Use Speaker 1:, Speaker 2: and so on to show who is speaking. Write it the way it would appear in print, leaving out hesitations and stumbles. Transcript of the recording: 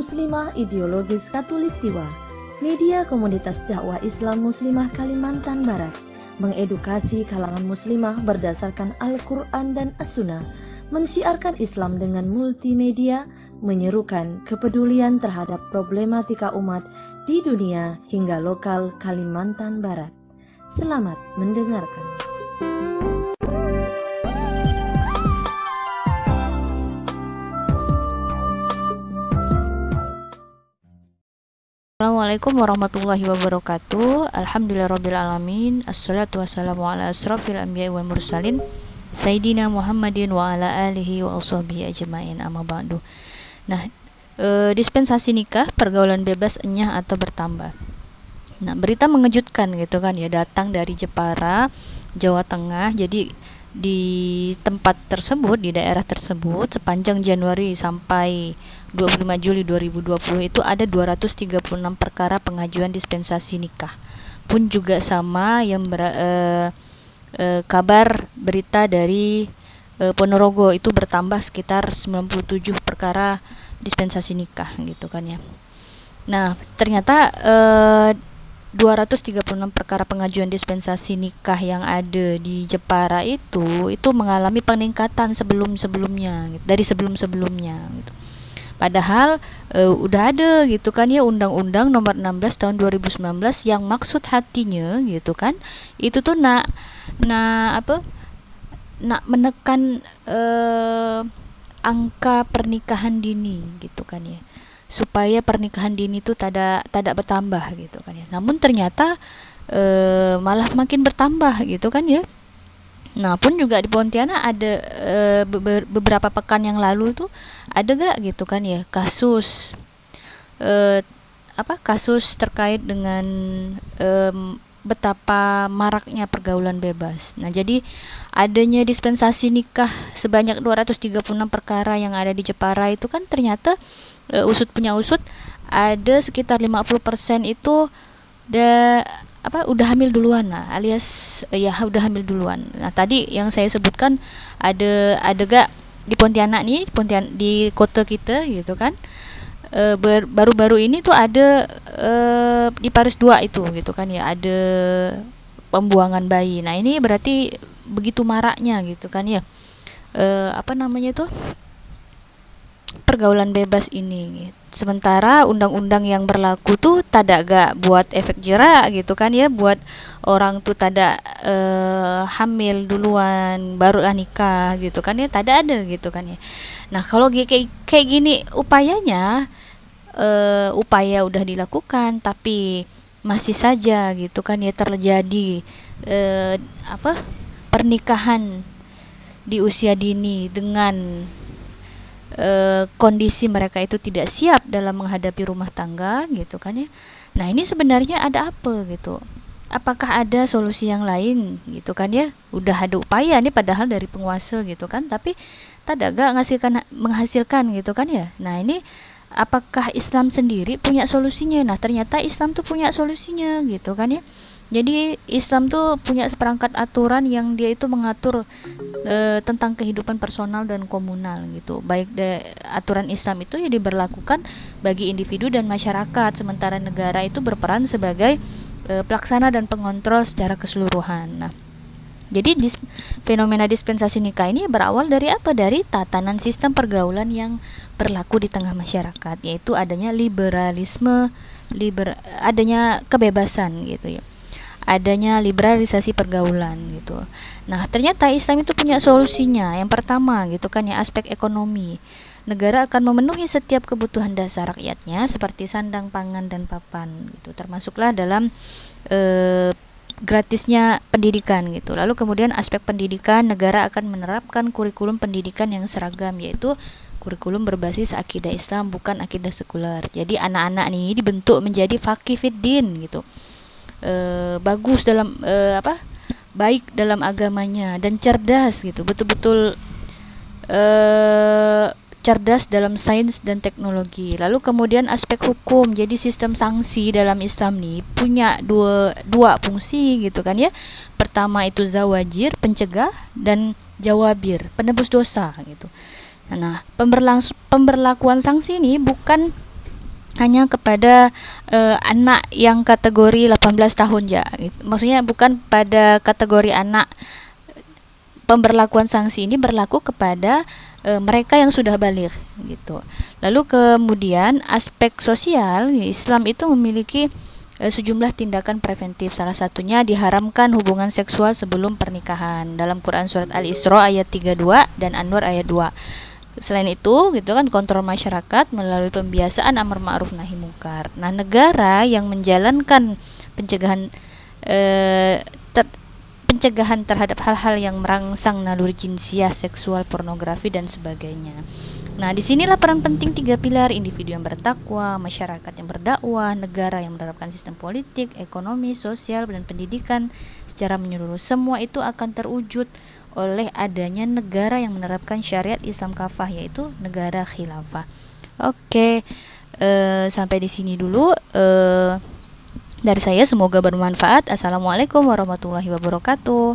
Speaker 1: Muslimah Ideologis Katulistiwa, media komunitas dakwah Islam Muslimah Kalimantan Barat, mengedukasi kalangan muslimah berdasarkan Al-Quran dan As-Sunnah, mensiarkan Islam dengan multimedia, menyerukan kepedulian terhadap problematika umat di dunia hingga lokal Kalimantan Barat. Selamat mendengarkan.
Speaker 2: Assalamualaikum warahmatullahi wabarakatuh. Alhamdulillahirrabbilalamin. Assalatu wassalamu ala asrafil anbiya wal mursalin Sayyidina Muhammadin wa ala alihi wa ashabihi ajma'in, amma ba'du. Nah, dispensasi nikah, pergaulan bebas enyah atau bertambah. Nah, berita mengejutkan gitu kan ya, datang dari Jepara, Jawa Tengah. Jadi di tempat tersebut, di daerah tersebut, sepanjang Januari sampai 25 Juli 2020 itu ada 236 perkara pengajuan dispensasi nikah. Pun juga sama yang kabar berita dari Ponorogo itu bertambah sekitar 97 perkara dispensasi nikah gitu kan ya. Nah, ternyata 236 perkara pengajuan dispensasi nikah yang ada di Jepara itu mengalami peningkatan sebelum-sebelumnya gitu, dari sebelum-sebelumnya gitu. Padahal udah ada gitu kan ya Undang-Undang Nomor 16 Tahun 2019 yang maksud hatinya gitu kan itu tuh nak menekan angka pernikahan dini gitu kan ya, supaya pernikahan dini itu tidak bertambah gitu kan ya. Namun ternyata malah makin bertambah gitu kan ya. Nah, pun juga di Pontianak ada beberapa pekan yang lalu tuh ada gak gitu kan ya kasus kasus terkait dengan betapa maraknya pergaulan bebas. Nah, jadi adanya dispensasi nikah sebanyak 236 perkara yang ada di Jepara itu kan ternyata usut punya usut ada sekitar 50% itu udah hamil duluan, nah, alias udah hamil duluan. Nah, tadi yang saya sebutkan ada gak di Pontianak nih, di kota kita gitu kan. Baru-baru ini tuh ada di Paris 2 itu gitu kan ya, ada pembuangan bayi. Nah, ini berarti begitu maraknya gitu kan ya. Pergaulan bebas ini. Sementara undang-undang yang berlaku tuh gak buat efek jerak gitu kan ya, buat orang tuh hamil duluan barulah nikah gitu kan ya, ada gitu kan ya. Nah, kalau kayak gini upayanya, upaya udah dilakukan tapi masih saja gitu kan ya terjadi pernikahan di usia dini dengan kondisi mereka itu tidak siap dalam menghadapi rumah tangga gitu kan ya. Nah, ini sebenarnya ada apa gitu? Apakah ada solusi yang lain gitu kan ya? Udah ada upaya nih padahal dari penguasa gitu kan, tapi gak menghasilkan gitu kan ya. Nah, ini apakah Islam sendiri punya solusinya? Nah, ternyata Islam tuh punya solusinya gitu kan ya. Jadi Islam tuh punya seperangkat aturan yang dia itu mengatur tentang kehidupan personal dan komunal gitu. Baik aturan Islam itu ya diberlakukan bagi individu dan masyarakat, sementara negara itu berperan sebagai pelaksana dan pengontrol secara keseluruhan. Nah, jadi fenomena dispensasi nikah ini berawal dari apa? Dari tatanan sistem pergaulan yang berlaku di tengah masyarakat, yaitu adanya liberalisme, adanya kebebasan gitu ya. Adanya liberalisasi pergaulan gitu. Nah, ternyata Islam itu punya solusinya. Yang pertama gitu kan ya, aspek ekonomi. Negara akan memenuhi setiap kebutuhan dasar rakyatnya seperti sandang, pangan, dan papan gitu. Termasuklah dalam gratisnya pendidikan gitu. Lalu kemudian aspek pendidikan, negara akan menerapkan kurikulum pendidikan yang seragam, yaitu kurikulum berbasis akidah Islam, bukan akidah sekuler. Jadi anak-anak nih dibentuk menjadi faqih fid din gitu. Bagus dalam baik dalam agamanya dan cerdas gitu, betul-betul cerdas dalam sains dan teknologi. Lalu kemudian aspek hukum, jadi sistem sanksi dalam Islam nih punya dua fungsi gitu kan ya. Pertama itu zawajir, pencegah, dan jawabir, penebus dosa gitu. Nah, pemberlakuan sanksi ini bukan hanya kepada anak yang kategori 18 tahun ya. Gitu. Maksudnya bukan pada kategori anak. Pemberlakuan sanksi ini berlaku kepada mereka yang sudah baligh gitu. Lalu kemudian aspek sosial, Islam itu memiliki sejumlah tindakan preventif. Salah satunya diharamkan hubungan seksual sebelum pernikahan. Dalam Quran surat Al-Isra ayat 32 dan An-Nur ayat 2. Selain itu, gitu kan, kontrol masyarakat melalui pembiasaan amar ma'ruf nahi mungkar. Nah, negara yang menjalankan pencegahan pencegahan terhadap hal-hal yang merangsang naluri jinsiah, seksual, pornografi dan sebagainya. Nah, disinilah peran penting 3 pilar: individu yang bertakwa, masyarakat yang berdakwah, negara yang menerapkan sistem politik, ekonomi, sosial, dan pendidikan secara menyeluruh. Semua itu akan terwujud oleh adanya negara yang menerapkan syariat Islam kafah, yaitu negara khilafah. Oke, sampai di sini dulu dari saya, semoga bermanfaat. Assalamualaikum warahmatullahi wabarakatuh.